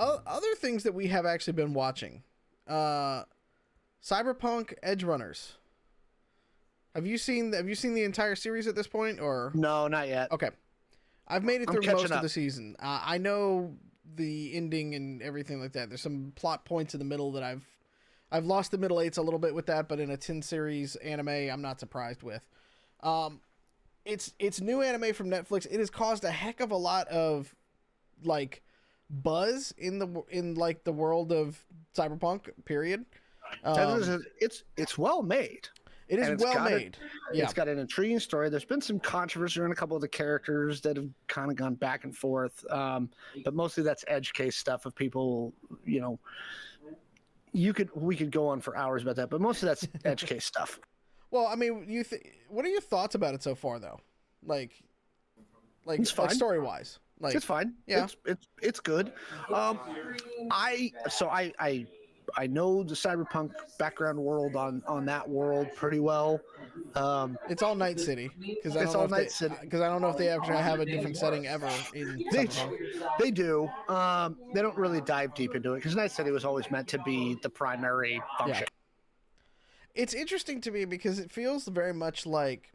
Other things that we have actually been watching. Cyberpunk Edgerunners. Have you seen the entire series at this point, or No, not yet. okay? I've made it I'm through catching most of up. the season. I know the ending and everything like that. There's some plot points in the middle that I've lost the middle eights a little bit with that, but in a 10 series anime, I'm not surprised with. It's new anime from Netflix. It has caused a heck of a lot of like buzz in like the world of Cyberpunk. Period. It's well made. It is And it's well got made. Yeah. It's got an intriguing story. There's been some controversy around a couple of the characters that have kind of gone back and forth, but mostly that's edge case stuff of people. We could go on for hours about that, but most of that's edge case stuff. Well, I mean, what are your thoughts about it so far, though? Like It's fine. story wise, like It's fine. Yeah. It's good. I know the cyberpunk background world on that world pretty well. It's all Night City because I It's don't all know Night if City. because I don't know if they actually have a different setting ever in They, Cyberpunk. they do. They don't really dive deep into it because Night City was always meant to be the primary function. It's interesting to me because it feels very much like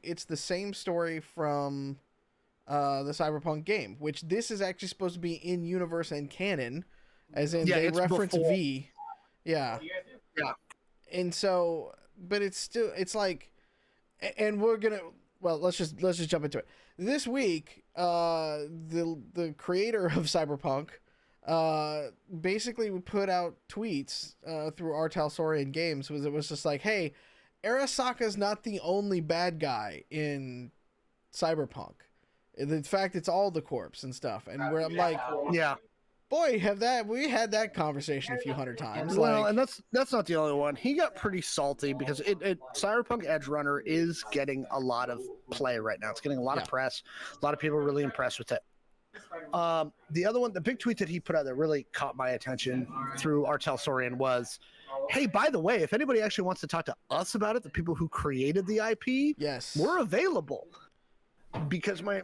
it's the same story from the Cyberpunk game, which this is actually supposed to be in universe and canon, as in they it's reference before. V. Yeah. Yeah. And so, but it's like, and we're gonna, well, let's just jump into it. This week, the creator of Cyberpunk, basically put out tweets, through Artel Saurian Games, it was just like, hey, Arasaka's not the only bad guy in Cyberpunk. In fact, it's all the corpse and stuff. And where I'm like, Yeah. boy, we had that conversation a few hundred times. Well, Like, and that's not the only one. He got pretty salty because Cyberpunk Edgerunner is getting a lot of play right now. It's getting a lot of press. A lot of people are really impressed with it. The other one, the big tweet that he put out that really caught my attention through Artel Saurian was, hey, by the way, if anybody actually wants to talk to us about it, the people who created the IP, yes, we're available. Because my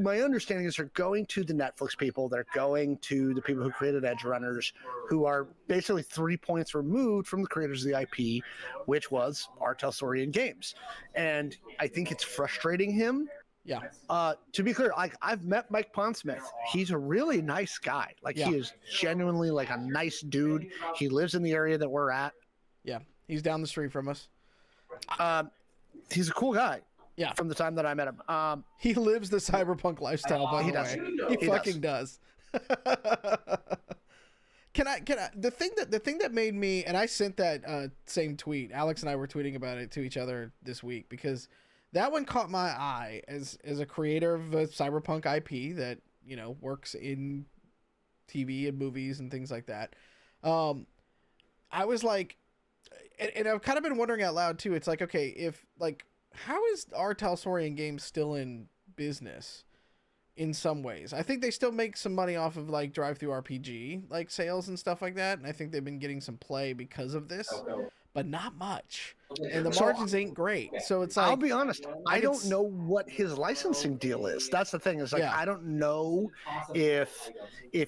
understanding is they're going to the Netflix people, they're going to the people who created Edgerunners, who are basically 3 points removed from the creators of the IP, which was Artel Saurian Games. And I think it's frustrating him. Yeah. To be clear, I've met Mike Pondsmith. He's a really nice guy. He is genuinely like a nice dude. He lives in the area that we're at. Yeah. He's down the street from us. He's a cool guy. Yeah. From the time that I met him. He lives the cyberpunk lifestyle, by the way. He fucking does. Can I the thing that made me, and I sent that same tweet. Alex and I were tweeting about it to each other this week because that one caught my eye as a creator of a cyberpunk IP that, works in TV and movies and things like that. I was like, and I've kind of been wondering out loud too. It's like, okay, if like, how is Artel Saurian Games still in business in some ways? I think they still make some money off of like drive-through RPG like sales and stuff like that, and I think they've been getting some play because of this, but not much. And the margins ain't great. So it's like, I'll be honest, I don't know what his licensing deal is. That's the thing. Is like, I don't know if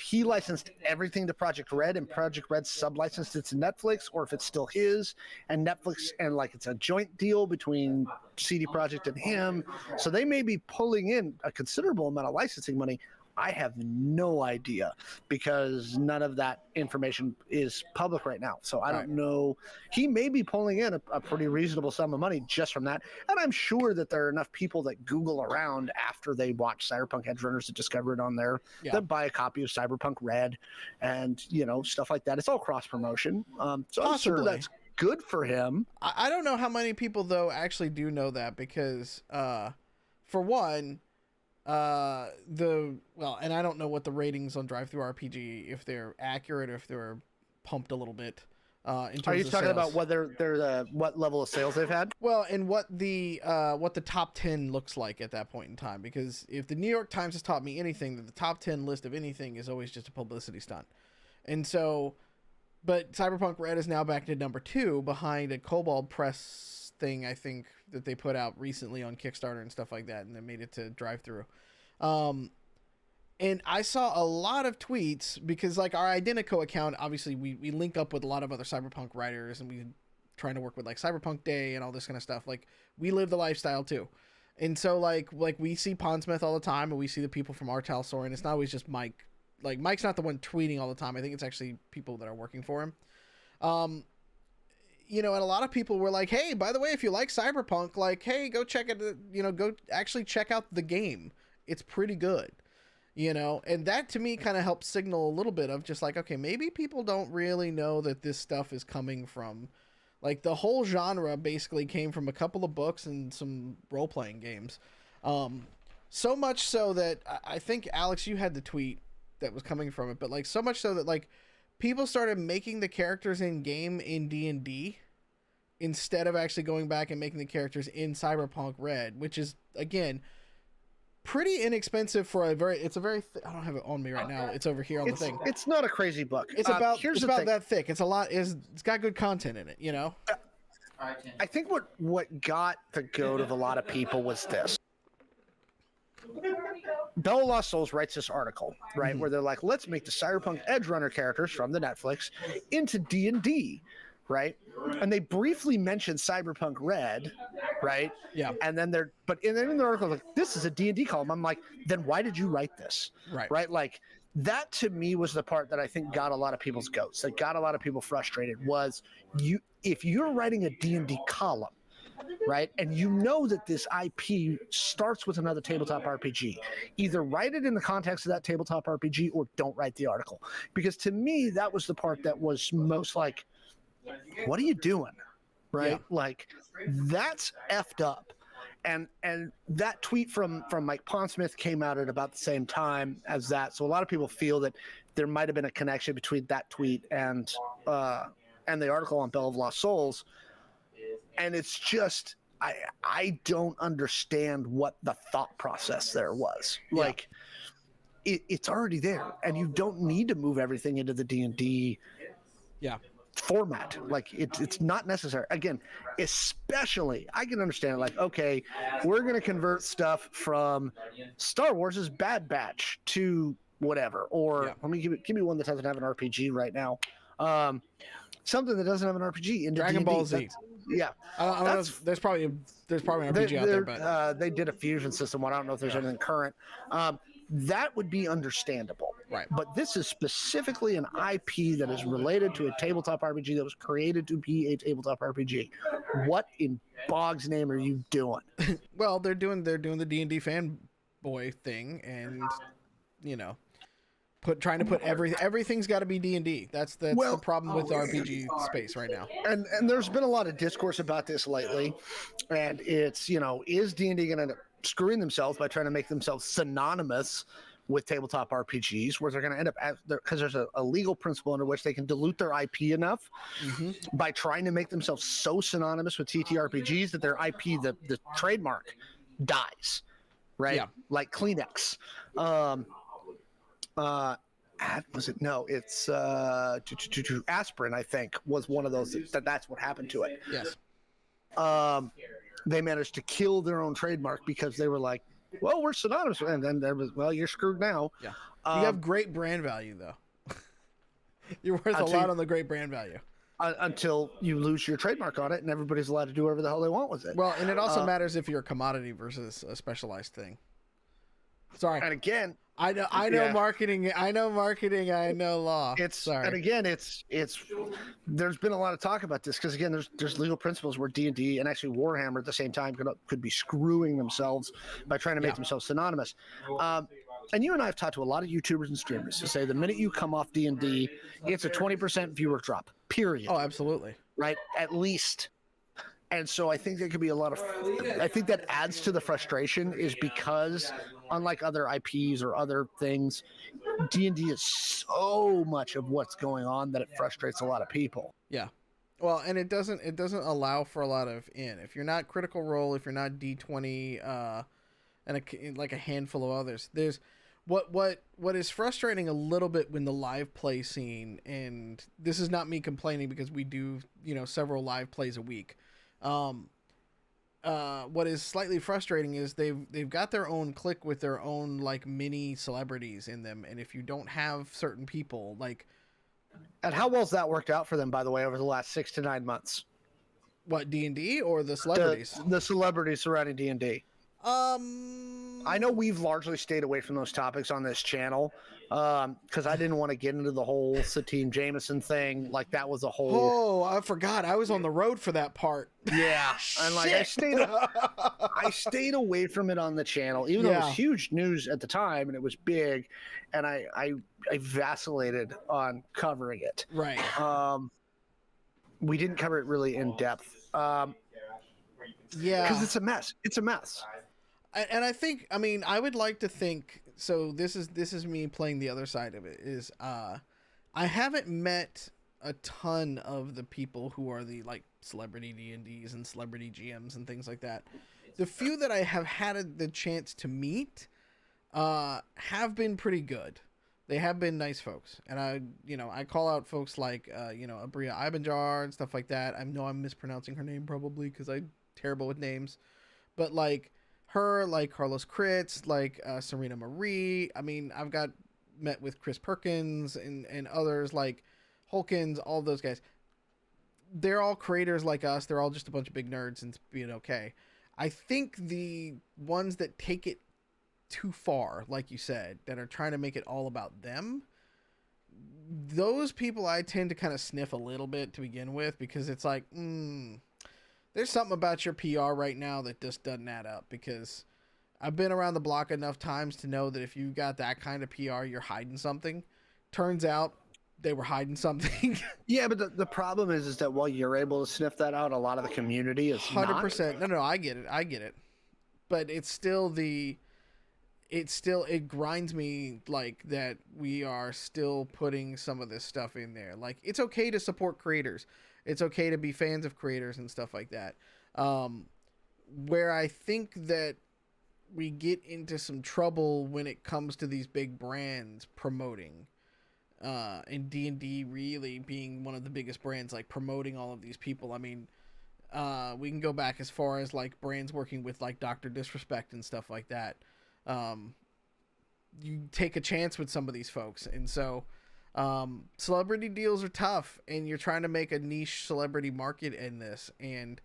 he licensed everything to Project Red and Project Red sub-licensed it to Netflix, or if it's still his and Netflix, and like it's a joint deal between CD Projekt and him. So they may be pulling in a considerable amount of licensing money. I have no idea because none of that information is public right now. So I don't know. He may be pulling in a pretty reasonable sum of money just from that. And I'm sure that there are enough people that Google around after they watch Cyberpunk Edgerunners to discover it on there, that buy a copy of Cyberpunk Red and, stuff like that. It's all cross promotion. So I'm sure that's good for him. I don't know how many people though actually do know that because, for one, and I don't know what the ratings on drive-through RPG, if they're accurate or if they're pumped a little bit. In terms Are you of talking sales. about whether they're what level of sales they've had? Well, and what the top 10 looks like at that point in time, because if the New York Times has taught me anything, that the top 10 list of anything is always just a publicity stunt. And so, but Cyberpunk Red is now back to number 2 behind a Kobold Press thing, I think, that they put out recently on Kickstarter and stuff like that, and they made it to drive-through. And I saw a lot of tweets because like our Identico account, obviously we link up with a lot of other Cyberpunk writers, and we trying to work with like Cyberpunk Day and all this kind of stuff. Like we live the lifestyle too. And so like we see Pondsmith all the time, and we see the people from Artal Soren. It's not always just Mike. Like Mike's not the one tweeting all the time. I think it's actually people that are working for him. You know, and a lot of people were like, hey, by the way, if you like Cyberpunk, like, hey, go check it, you know, go actually check out the game. It's pretty good, you know, and that to me kind of helps signal a little bit of just like, okay, maybe people don't really know that this stuff is coming from, like, the whole genre basically came from a couple of books and some role-playing games. So much so that I think, Alex, you had the tweet that was coming from it, but like so much so that like people started making the characters in game in D&D instead of actually going back and making the characters in Cyberpunk Red, which is again pretty inexpensive for a very. It's a very. I don't have it on me right now. It's over here on the thing. It's not a crazy book. It's about. It's about that thick. It's a lot. It's got good content in it. You know. I think what got the goat of a lot of people was this. Bell of Lost Souls writes this article, right, where they're like, let's make the Cyberpunk Edgerunner characters from the Netflix into D&D, right? And they briefly mentioned Cyberpunk Red, right? Yeah. And then in the article, like, this is a D&D column. I'm like, then why did you write this? Right? Like, that to me was the part that I think got a lot of people's goats, that got a lot of people frustrated, was if you're writing a D&D column, right, and you know that this IP starts with another tabletop RPG, either write it in the context of that tabletop RPG or don't write the article. Because to me, that was the part that was most like, what are you doing? Right? Yeah. Like, that's effed up. And that tweet from Mike Pondsmith came out at about the same time as that. So a lot of people feel that there might have been a connection between that tweet and the article on Bell of Lost Souls. And it's just, I don't understand what the thought process there was. Yeah. Like, it's already there, and you don't need to move everything into the D&D format. Like, it's not necessary. Again, especially, I can understand it, like, okay, we're going to convert stuff from Star Wars' Bad Batch to whatever. Or let me give me one that doesn't have an RPG right now. Something that doesn't have an RPG into Dragon D&D. Ball Z. Yeah, I don't know. There's probably an RPG out there, but they did a fusion system one. I don't know if there's anything current. That would be understandable, right? But this is specifically an IP that is related to a tabletop RPG that was created to be a tabletop RPG. What in Bog's name are you doing? Well, they're doing the D&D fanboy thing, and you know, trying to put everything's got to be D&D. That's the problem with the RPG space right now. And there's been a lot of discourse about this lately, and it's, you know, is D&D going to end up screwing themselves by trying to make themselves synonymous with tabletop RPGs, where they're going to end up because there's a legal principle under which they can dilute their IP enough by trying to make themselves so synonymous with TTRPGs that their IP, the trademark, dies, right? Yeah. Like Kleenex. Was it? No, it's aspirin, I think, was one of those that's what happened to it. Yes. They managed to kill their own trademark because they were like, well, we're synonymous. And then there was, well, you're screwed now. Yeah. You have great brand value, though. You're worth a lot on the great brand value. Until you lose your trademark on it, and everybody's allowed to do whatever the hell they want with it. Well, and it also matters if you're a commodity versus a specialized thing. Sorry. And again, I know marketing. I know law. And again, it's there's been a lot of talk about this because again, there's legal principles where D&D and actually Warhammer at the same time could be screwing themselves by trying to make themselves synonymous. And you and I have talked to a lot of YouTubers and streamers who say the minute you come off D&D, it's a 20% viewer drop. Period. Oh, absolutely. Right, at least. And so I think there could be a lot of. I think that adds to the frustration is because, unlike other IPs or other things, D&D is so much of what's going on that it frustrates a lot of people. Yeah, well, and it doesn't allow for a lot of if you're not Critical Role, if you're not D20, and like a handful of others. There's what is frustrating a little bit when the live play scene, and this is not me complaining because we do several live plays a week. what is slightly frustrating is they've got their own clique with their own like mini celebrities in them, and if you don't have certain people like, and how well's that worked out for them, by the way, over the last 6 to 9 months? what, D&D or the celebrities? The celebrities surrounding D&D. I know we've largely stayed away from those topics on this channel because I didn't want to get into the whole Satine Jameson thing. Like that was a whole. Oh, I forgot. I was on the road for that part. Yeah, and like I stayed away from it on the channel, even though it was huge news at the time and it was big, and I vacillated on covering it. Right. We didn't cover it really in depth. Yeah, because it's a mess. It's a mess. And I think, I mean, I would like to think, so this is me playing the other side of it, is I haven't met a ton of the people who are the like celebrity D&Ds and celebrity GMs and things like that. The few that I have had the chance to meet have been pretty good. They have been nice folks. And I call out folks like, Abria Ibanjar and stuff like that. I know I'm mispronouncing her name probably because I'm terrible with names. But like her, like Carlos Kritz, like Serena Marie. I mean, I've met with Chris Perkins and others like Holkins, all those guys. They're all creators like us. They're all just a bunch of big nerds and being okay. I think the ones that take it too far, like you said, that are trying to make it all about them, those people I tend to kind of sniff a little bit to begin with, because it's like, there's something about your PR right now that just doesn't add up, because I've been around the block enough times to know that if you got that kind of PR, you're hiding something. Turns out they were hiding something. Yeah, but the problem is that while you're able to sniff that out, a lot of the community is 100%. No, I get it. But it's still it grinds me like that we are still putting some of this stuff in there. Like, it's okay to support creators. It's okay to be fans of creators and stuff like that. Where I think that we get into some trouble when it comes to these big brands promoting, and D&D really being one of the biggest brands, like promoting all of these people. I mean, we can go back as far as like brands working with like Dr. Disrespect and stuff like that. You take a chance with some of these folks, and so celebrity deals are tough, and you're trying to make a niche celebrity market in this. And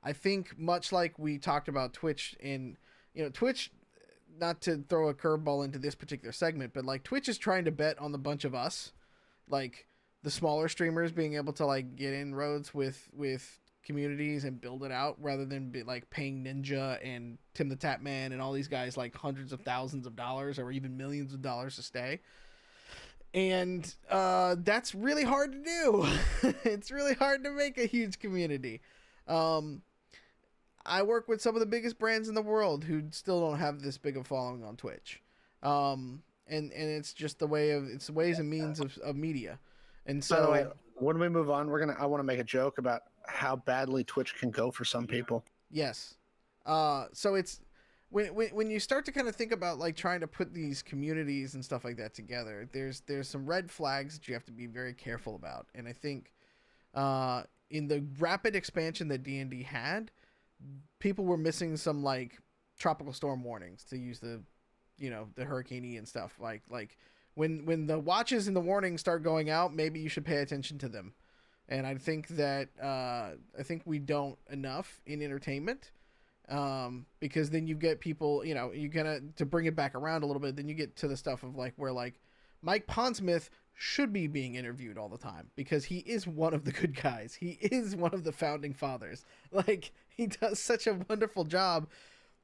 I think much like we talked about Twitch, and Twitch, not to throw a curveball into this particular segment, but like Twitch is trying to bet on the bunch of us, like the smaller streamers being able to like get inroads with communities and build it out, rather than be like paying Ninja and Tim the Tap Man and all these guys like hundreds of thousands of dollars or even millions of dollars to stay. And that's really hard to do. It's really hard to make a huge community. I work with some of the biggest brands in the world who still don't have this big of a following on Twitch. And it's just the ways and means of media. And so, by the way, when we move on, I want to make a joke about how badly Twitch can go for some people. Yes. So it's when you start to kind of think about like trying to put these communities and stuff like that together, there's some red flags that you have to be very careful about. And I think in the rapid expansion that D&D had, people were missing some like tropical storm warnings, to use the Hurricane E and stuff. Like when the watches and the warnings start going out, maybe you should pay attention to them. And I think that we don't enough in entertainment, because then you get people, to bring it back around a little bit, then you get to the stuff of like where like Mike Pondsmith should be being interviewed all the time, because he is one of the good guys. He is one of the founding fathers. Like, he does such a wonderful job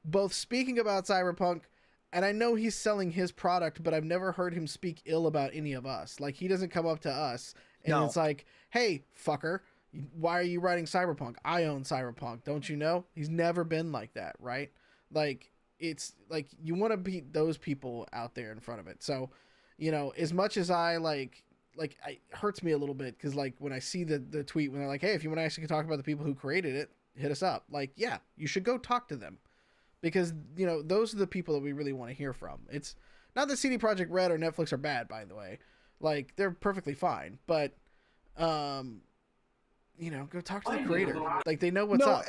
both speaking about Cyberpunk, and I know he's selling his product, but I've never heard him speak ill about any of us. Like, he doesn't come up to us and it's like, hey, fucker, why are you writing Cyberpunk? I own Cyberpunk. Don't you know? He's never been like that, right? Like, it's like, you want to beat those people out there in front of it. So, as much as I it hurts me a little bit, because like when I see the tweet when they're like, hey, if you want to actually talk about the people who created it, hit us up. Like, yeah, you should go talk to them, because those are the people that we really want to hear from. It's not that CD Projekt Red or Netflix are bad, by the way. Like, they're perfectly fine, but go talk to the creator. Like, they know what's no, up.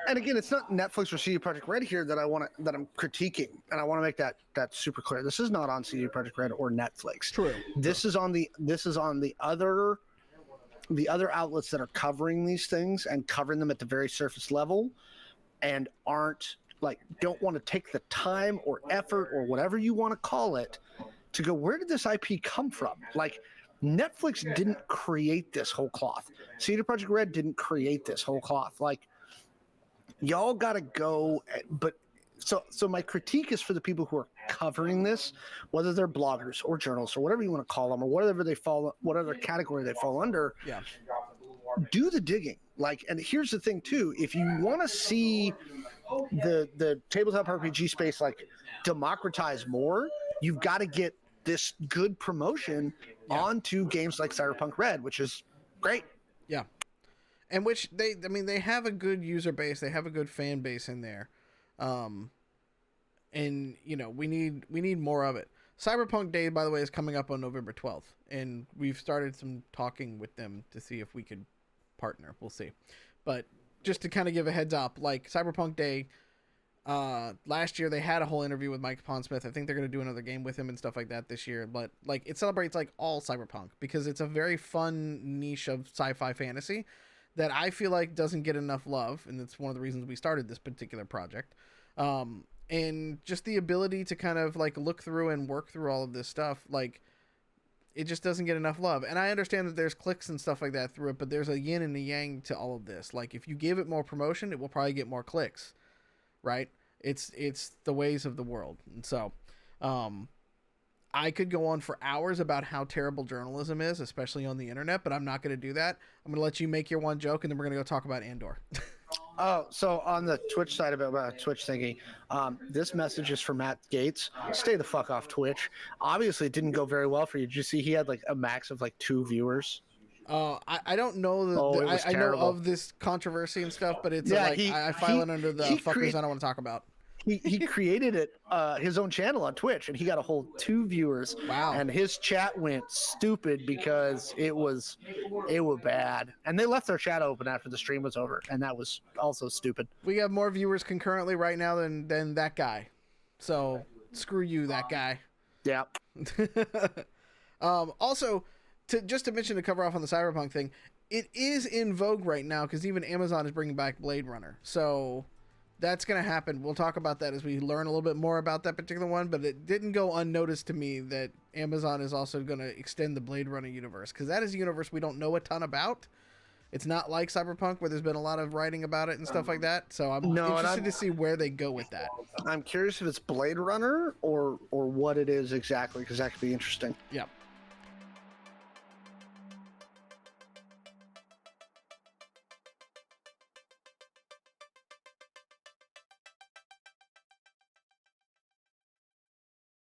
And again, it's not Netflix or CD Projekt Red here that I'm critiquing, and I want to make that super clear. This is not on CD Projekt Red or Netflix. True. This is on the other outlets that are covering these things and covering them at the very surface level, and don't want to take the time or effort or whatever you want to call it to go, where did this IP come from? Like, Netflix didn't create this whole cloth. CD Projekt Red didn't create this whole cloth. Like, y'all got to go. But so my critique is for the people who are covering this, whether they're bloggers or journalists or whatever you want to call them, or whatever category they fall under. Yeah. Do the digging. Like, and here's the thing too: if you want to see the tabletop RPG space like democratize more, you've got to get this good promotion onto games like Cyberpunk Red, which is great. Yeah. And which they have a good user base, they have a good fan base in there. And we need more of it. Cyberpunk Day, by the way, is coming up on November 12th, and we've started some talking with them to see if we could partner. We'll see. But just to kind of give a heads up, like Cyberpunk Day, last year they had a whole interview with Mike Pondsmith. I think they're going to do another game with him and stuff like that this year. But like, it celebrates like all Cyberpunk because it's a very fun niche of sci-fi fantasy that I feel like doesn't get enough love, and it's one of the reasons we started this particular project. And just the ability to kind of like look through and work through all of this stuff, like, it just doesn't get enough love. And I understand that there's clicks and stuff like that through it, but there's a yin and a yang to all of this. Like, if you give it more promotion, it will probably get more clicks, right? It's the ways of the world. And so I could go on for hours about how terrible journalism is, especially on the internet, but I'm not going to do that. I'm going to let you make your one joke, and then we're going to go talk about Andor. Oh, so on the Twitch side about Twitch thingy, this message is for Matt Gates. Stay the fuck off Twitch. Obviously, it didn't go very well for you. Did you see he had like a max of like 2 viewers? I don't know. I know of this controversy and stuff, but it's I file it under the fuckers I don't want to talk about. He created his own channel on Twitch, and he got a whole 2 viewers. Wow! And his chat went stupid because it was bad, and they left their chat open after the stream was over, and that was also stupid. We have more viewers concurrently right now than that guy, so screw you, that guy. Yeah. Also, to mention, to cover off on the Cyberpunk thing, it is in vogue right now because even Amazon is bringing back Blade Runner, so that's going to happen. We'll talk about that as we learn a little bit more about that particular one, but it didn't go unnoticed to me that Amazon is also going to extend the Blade Runner universe, because that is a universe we don't know a ton about. It's not like Cyberpunk, where there's been a lot of writing about it and stuff like that, so I'm interested to see where they go with that. I'm curious if it's Blade Runner or what it is exactly, because that could be interesting. Yeah.